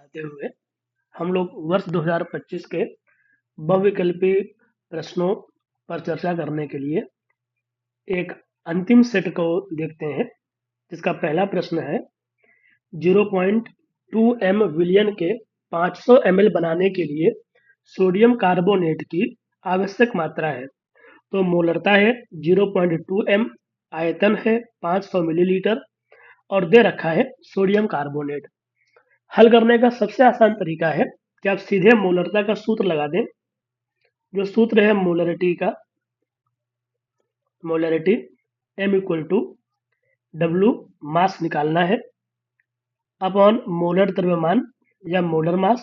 बढ़ाते हुए हम लोग वर्ष 2025 के बहुविकल्पी प्रश्नों पर चर्चा करने के लिए एक अंतिम सेट को देखते हैं, जिसका पहला प्रश्न है 0.2 m विलियन के 500 ml बनाने के लिए सोडियम कार्बोनेट की आवश्यक मात्रा है। तो मोलरता है 0.2 m, आयतन है 500 मिलीलीटर और दे रखा है सोडियम कार्बोनेट। हल करने का सबसे आसान तरीका है कि आप सीधे मोलरता का सूत्र लगा दें। जो सूत्र है molarity m equal to W mass निकालना है अपॉन मोलर द्रव्यमान या मोलर मास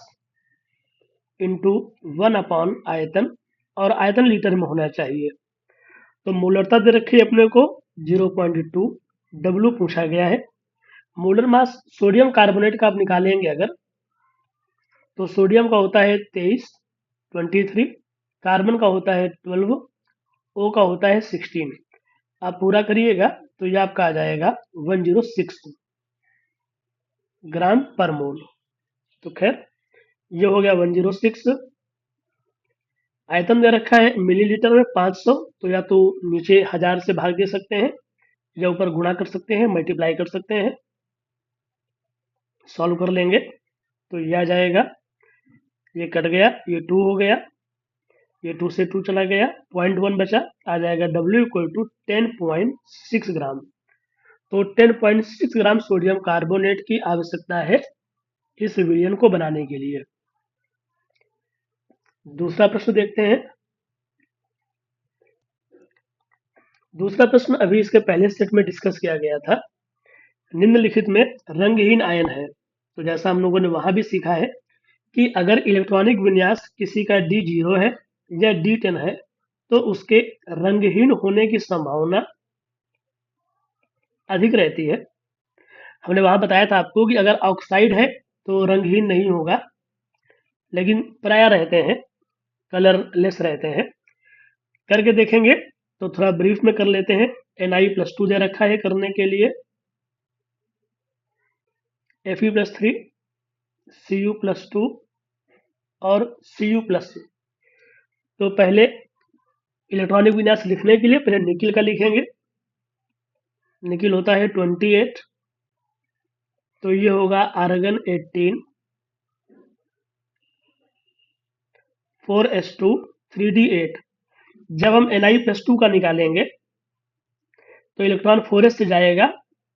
इंटू 1 अपॉन आयतन, और आयतन लीटर में होना चाहिए। तो मोलरता दे रखी है अपने को 0.2, डब्ल्यू पूछा गया है। मोलर मास सोडियम कार्बोनेट का आप निकालेंगे अगर, तो सोडियम का होता है 23, कार्बन का होता है 12, ओ का होता है 16। आप पूरा करिएगा तो ये आपका आ जाएगा 106 ग्राम पर मोल। तो खैर ये हो गया 106। आयतन दे रखा है मिलीलीटर में 500, तो या तो नीचे 1000 से भाग दे सकते हैं या ऊपर गुणा कर सकते हैं, मल्टीप्लाई कर सकते हैं। सॉल्व कर लेंगे तो ये आ जाएगा, ये कट गया, ये 2 हो गया, ये 2 से 2 चला गया, 0.1 बचा, आ जाएगा W इक्वल टू 10.6 ग्राम। तो 10.6 ग्राम सोडियम कार्बोनेट की आवश्यकता है इस विलयन को बनाने के लिए। दूसरा प्रश्न देखते हैं। दूसरा प्रश्न अभी इसके पहले सेट में डिस्कस किया गया था। निम्नलिखित में रंगहीन आयन है। तो जैसा हम लोगों ने वहां भी सीखा है कि अगर इलेक्ट्रॉनिक विन्यास किसी का D0 है या D10 है तो उसके रंगहीन होने की संभावना अधिक रहती है। हमने वहां बताया था आपको कि अगर ऑक्साइड है तो रंगहीन नहीं होगा, लेकिन प्राय रहते हैं, कलरलेस रहते हैं। करके देखेंगे तो थोड़ा ब्रीफ में कर लेते हैं। Na+2 दे रखा है करने के लिए, Fe+3, Cu+2 और Cu+3। तो पहले इलेक्ट्रॉनिक विन्यास लिखने के लिए पहले निकिल का लिखेंगे। निकिल होता है 28, तो ये होगा आर्गन 18, 4s2 3d8। जब हम Na+2 का निकालेंगे तो इलेक्ट्रॉन 4s से जाएगा,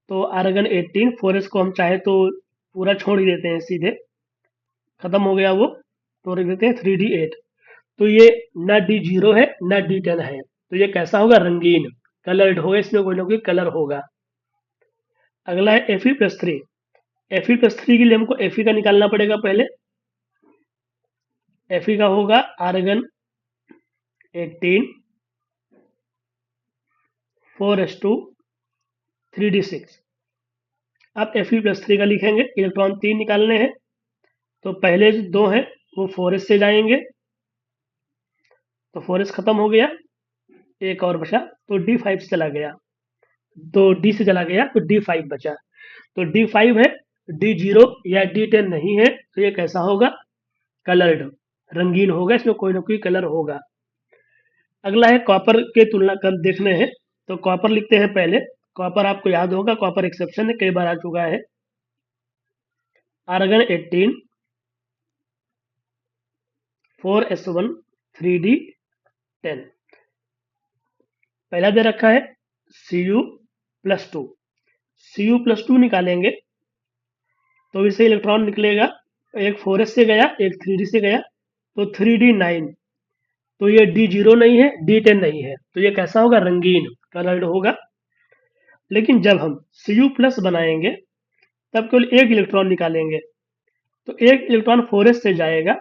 तो आर्गन 18, 4s को हम चाहे तो पूरा छोड़ ही देते हैं, सीधे खत्म हो गया वो, तो रख देते हैं 3d8। तो ये ना D0 है ना D10 है, तो ये कैसा होगा? रंगीन, कलर्ड होगा, इसमें कोई ना कोई कलर होगा। अगला है Fe+3। Fe+3 के लिए हमको Fe का निकालना पड़ेगा पहले। Fe का होगा आर्गन 18, 4s2 3d6। अब Fe+3 का लिखेंगे, इलेक्ट्रॉन 3 निकालने हैं, तो पहले दो हैं वो 4s से जाएंगे, तो 4s खत्म हो गया, एक और बचा, तो D5 से चला गया, तो D से चला गया तो D5 बचा। तो D5 है, D0 या D10 नहीं है, तो ये कैसा होगा? कलर्ड, रंगीन होगा, इसमें कोई ना कोई कलर होगा। अगला है कॉपर के तुलना कर देखने हैं, तो कॉपर लिखते हैं पहले। कॉपर आपको याद होगा, कॉपर एक्सेप्शन कई बार आ चुका है। Argon 18, 4s1 3d10। पहला दे रखा है Cu+2। Cu+2 निकालेंगे तो इससे इलेक्ट्रॉन निकलेगा, एक 4s से गया, एक 3d से गया, तो 3d9। तो ये D0 नहीं है, D10 नहीं है, तो ये कैसा होगा? रंगीन, कलर्ड होगा। लेकिन जब हम Cu+ बनाएंगे तब केवल एक इलेक्ट्रॉन निकालेंगे, तो एक इलेक्ट्रॉन 4s से जाएगा,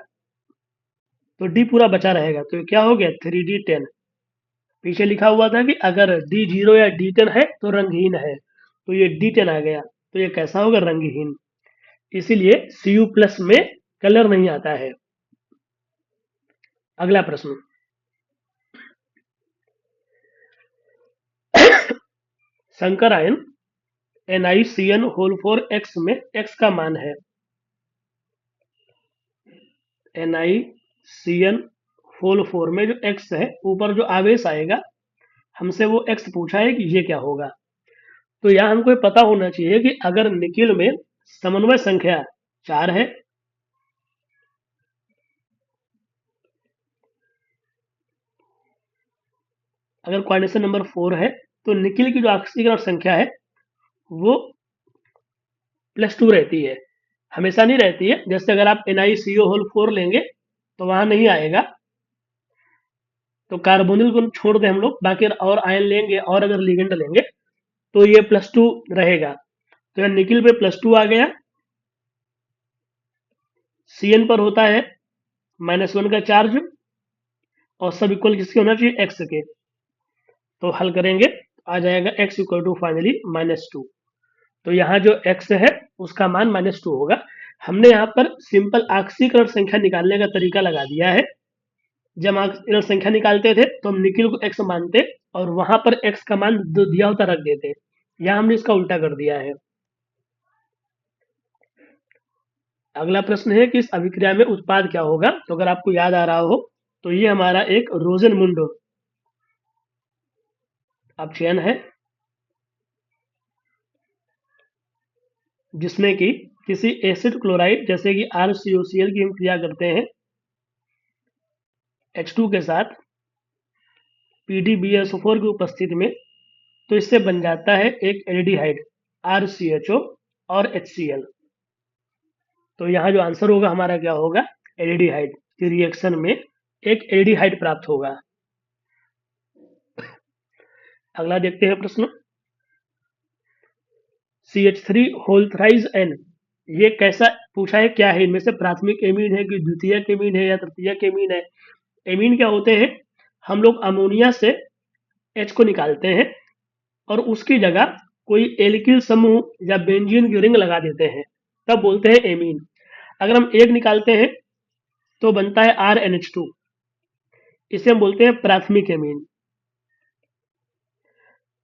तो D पूरा बचा रहेगा, तो ये क्या हो गया? 3d10। पीछे लिखा हुआ था कि अगर D0 या D10 है तो रंगहीन है, तो ये D10 आ गया, तो ये कैसा होगा? रंगहीन। इसीलिए Cu+ में कलर नहीं आता है। अगला प्रश्न, संकर आयन NiCN होल 4 X में X का मान है। NiCN होल 4 में जो x है, ऊपर जो आवेश आएगा, हमसे वो x पूछा है कि ये क्या होगा। तो यहाँ हमको ये पता होना चाहिए कि अगर निकिल में समन्वय संख्या 4 है, अगर कोऑर्डिनेशन नंबर 4 है, तो निकिल की जो ऑक्सीकरण संख्या है वो +2 रहती है, हमेशा नहीं रहती है। जैसे अगर आप NiCO होल 4 लेंगे तो वहां नहीं आएगा, तो कार्बोनिल को छोड़ दें हम लोग, बाकी और आयन लेंगे और अगर लिगेंड लेंगे तो ये +2 रहेगा। तो यहाँ निकिल पे +2 आ गया, CN पर होता है -1 का चार्ज, और सब इक्वल किसके होना चाहिए, x के। तो हल करेंगे आ जाएगा x इक्वल टू फाइनली -2। तो यहाँ जो x है उसका मान -2 होगा। हमने यहाँ पर सिंपल ऑक्सीकरण संख्या निकालने का तरीका लगा दिया है। जब ऑक्सीकरण संख्या निकालते थे तो हम निकिल को x मानते और वहां पर x का मान दिया होता रख देते। यहाँ हमने इसका उल्टा कर दिया है। अगला प्रश्न है कि इस अभिक्रिया में उत्पाद क्या होगा। तो अगर आपको याद आ रहा हो तो ये हमारा एक रोजेनमुंड अपचयन है, जिसमें कि किसी एसिड क्लोराइड जैसे कि RCOCl की हम क्रिया करते हैं H2 के साथ PDBSO4 की उपस्थिति में, तो इससे बन जाता है एक एल्डिहाइड RCHO और HCl। तो यहाँ जो आंसर होगा हमारा क्या होगा, एल्डिहाइड की रिएक्शन में एक एल्डिहाइड प्राप्त होगा। अगला देखते हैं प्रश्न, CH3 होल थ्राइस N, ये कैसा पूछा है, क्या है, इनमें से प्राथमिक एमीन है कि द्वितीयक एमीन है या तृतीयक एमीन है। एमीन क्या होते हैं, हम लोग अमोनिया से H को निकालते हैं और उसकी जगह कोई एल्किल समूह या बेंजीन की रिंग लगा देते हैं, तब बोलते हैं एमीन। अगर हम एक निकालते हैं तो बनता है RNH2, इसे हम बोलते हैं प्राथमिक एमीन।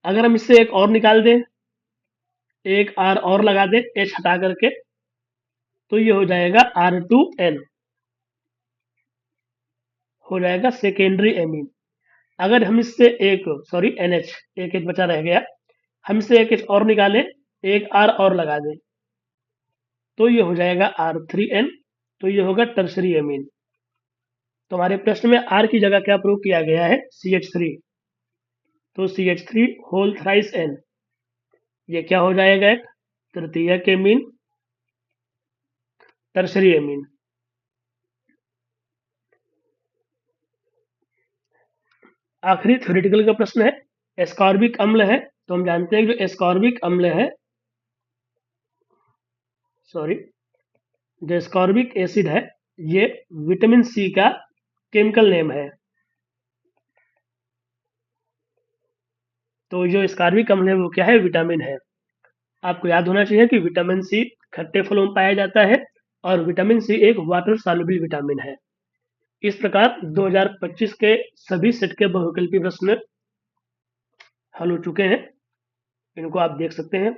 अगर हम इससे एक और निकाल दें, एक R और लगा दें H हटा करके, तो ये हो जाएगा R2N, हो जाएगा सेकेंडरी एमीन। अगर हम इससे एक NH, एक H बचा रह गया, हम इससे एक H और निकालें, एक R और लगा दें, तो ये हो जाएगा R3N, तो ये होगा टर्सरी एमीन। तो हमारे प्रश्न में R की जगह क्या प्रयोग किया गया है, CH3, तो CH3 होल थ्राइस N, ये क्या हो जाएगा, एक तृतीयक एमीन, टर्सरी एमीन। आखिरी थ्योरेटिकल का प्रश्न है, एस्कॉर्बिक अम्ल है, तो हम जानते हैं कि जो एस्कॉर्बिक अम्ल है, जो एस्कॉर्बिक एसिड है, ये विटामिन C का केमिकल नेम है। तो जो एस्कॉर्बिक अम्ल है वो क्या है, विटामिन है। आपको याद होना चाहिए कि विटामिन C खट्टे फलों में पाया जाता है और विटामिन C एक वाटर सॉल्युबल विटामिन है। इस प्रकार 2025 के सभी सेट के बहुविकल्पी प्रश्न हल हो चुके हैं, इनको आप देख सकते हैं।